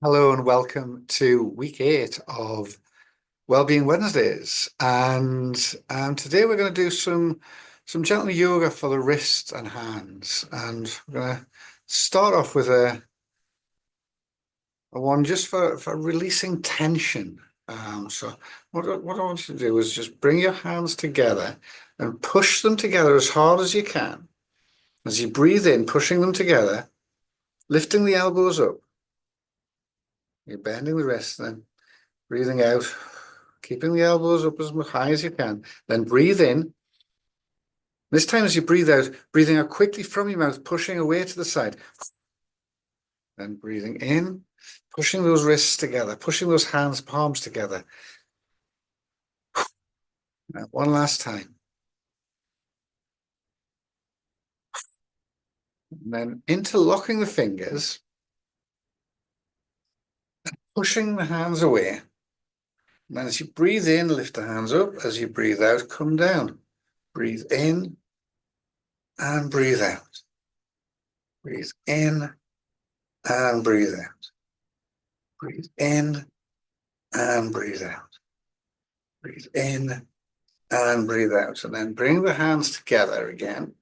Hello and welcome to week 8 of Wellbeing Wednesdays. And today we're going to do some gentle yoga for the wrists and hands. And we're going to start off with a one just for releasing tension. So what I want you to do is just bring your hands together and push them together as hard as you can. As you breathe in, pushing them together, lifting the elbows up. You're bending the wrists, then breathing out, keeping the elbows up as high as you can. Then breathe in. This time as you breathe out, breathing out quickly from your mouth, pushing away to the side. Then breathing in, pushing those wrists together, pushing those hands, palms together. Now, one last time. And then interlocking the fingers, pushing the hands away. And then as you breathe in, lift the hands up. As you breathe out, come down. Breathe in and breathe out. Breathe in and breathe out. Breathe in and breathe out. Breathe in and breathe out. And then bring the hands together again.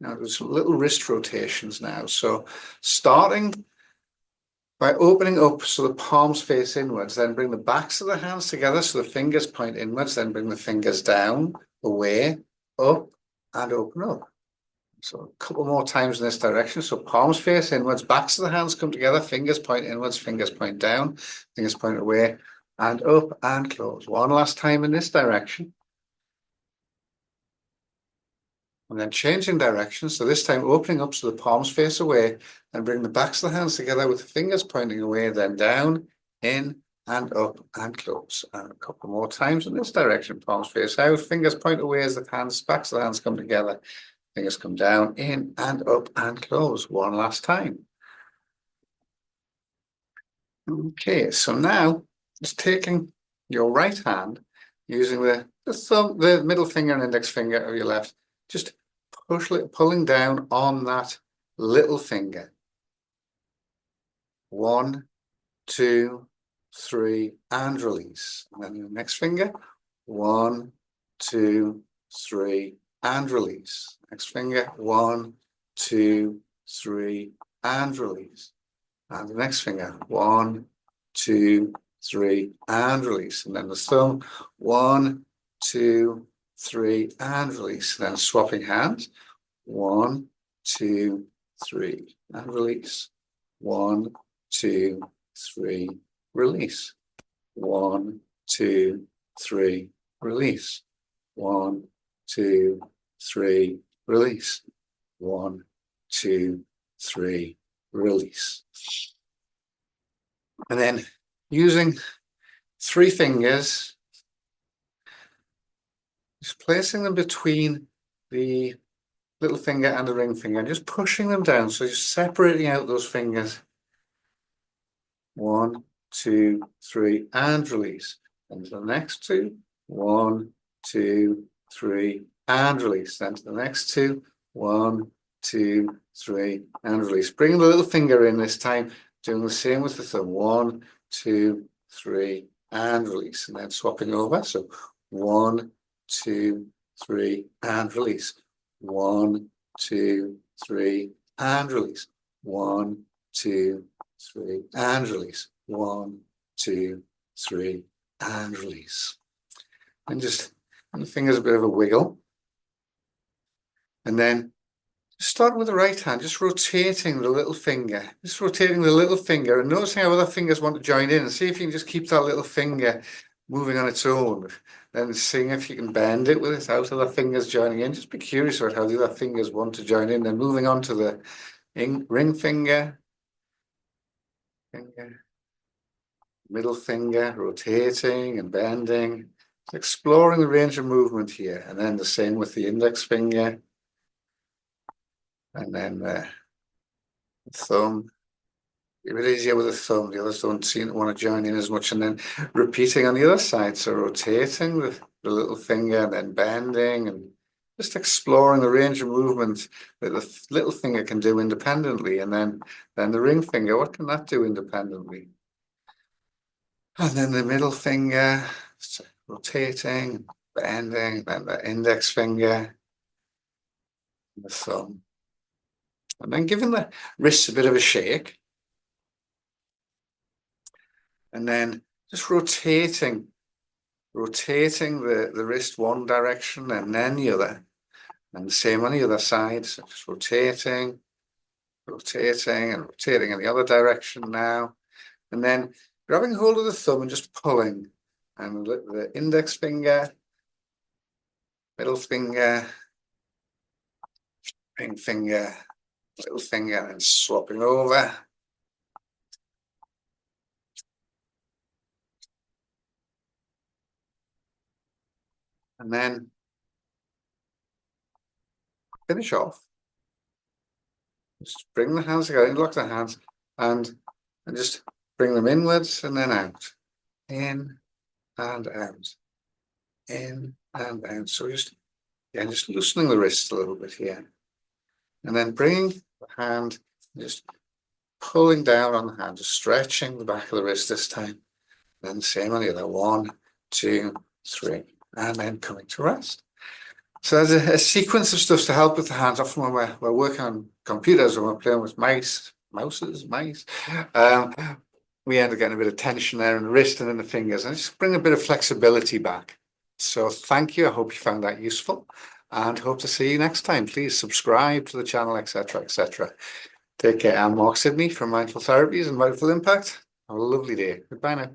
Now there's some little wrist rotations now. So starting by opening up so the palms face inwards, then bring the backs of the hands together so the fingers point inwards, then bring the fingers down, away, up, and open up. So a couple more times in this direction. So palms face inwards, backs of the hands come together, fingers point inwards, fingers point down, fingers point away, and up and close. One last time in this direction. And then changing direction. So this time opening up so the palms face away and bring the backs of the hands together with the fingers pointing away, then down, in, and up and close. And a couple more times in this direction. Palms face out, fingers point away as the hands, backs of the hands come together. Fingers come down, in, and up and close. One last time. Okay, so now just taking your right hand, using the thumb, the middle finger and index finger of your left, just pulling down on that little finger. 1, 2, 3, and release. And then your next finger. 1, 2, 3, and release. Next finger. 1, 2, 3, and release. And the next finger. 1, 2, 3, and release. And then the thumb. 1, 2, 3, and release. And then swapping hands. 1, 2, 3, and release. 1, 2, 3, release. 1, 2, 3, release. 1, 2, 3, release. 1, 2, 3, release. And then using 3 fingers, just placing them between the little finger and the ring finger and just pushing them down. So just separating out those fingers. 1, 2, 3, and release. And to the next 2. 1, 2, 3, and release. Then to the next 2. 1, 2, 3, and release. Bring the little finger in this time, doing the same with the thumb. 1, 2, 3, and release. And then swapping over. So 1, 2, 3, and release. 1, 2, 3, and release. 1, 2, 3, and release. 1, 2, 3, and release. And just give the fingers a bit of a wiggle. And then start with the right hand, just rotating the little finger. Just rotating the little finger and noticing how other fingers want to join in and see if you can just keep that little finger moving on its own. Then seeing if you can bend it without other fingers joining in. Just be curious about how the other fingers want to join in. Then moving on to the ring finger, middle finger, rotating and bending. Exploring the range of movement here. And then the same with the index finger. And then the thumb. A bit easier with the thumb. The others don't seem to want to join in as much. And then repeating on the other side. So rotating the little finger and then bending and just exploring the range of movement that the little finger can do independently. And then the ring finger, what can that do independently? And then the middle finger, rotating, bending, then the index finger, the thumb. And then giving the wrists a bit of a shake. And then just rotating the wrist one direction and then the other. And the same on the other side. So just rotating and rotating in the other direction now. And then grabbing hold of the thumb and just pulling. And the index finger, middle finger, ring finger, little finger, and swapping over. And then finish off. Just bring the hands together, lock the hands, and just bring them inwards and then out. In and out. In and out. So just loosening the wrists a little bit here. And then bringing the hand, just pulling down on the hand, just stretching the back of the wrist this time. Then same on the other. 1, 2, 3. And then coming to rest. So there's a sequence of stuff to help with the hands. Often when we're working on computers or we're playing with mice, we end up getting a bit of tension there in the wrist and in the fingers, and just bring a bit of flexibility back. So thank you. I hope you found that useful, and hope to see you next time. Please subscribe to the channel, etc., etc. Take care. I'm Mark Sidney from Mindful Therapies and Mindful Impact. Have a lovely day. Goodbye now.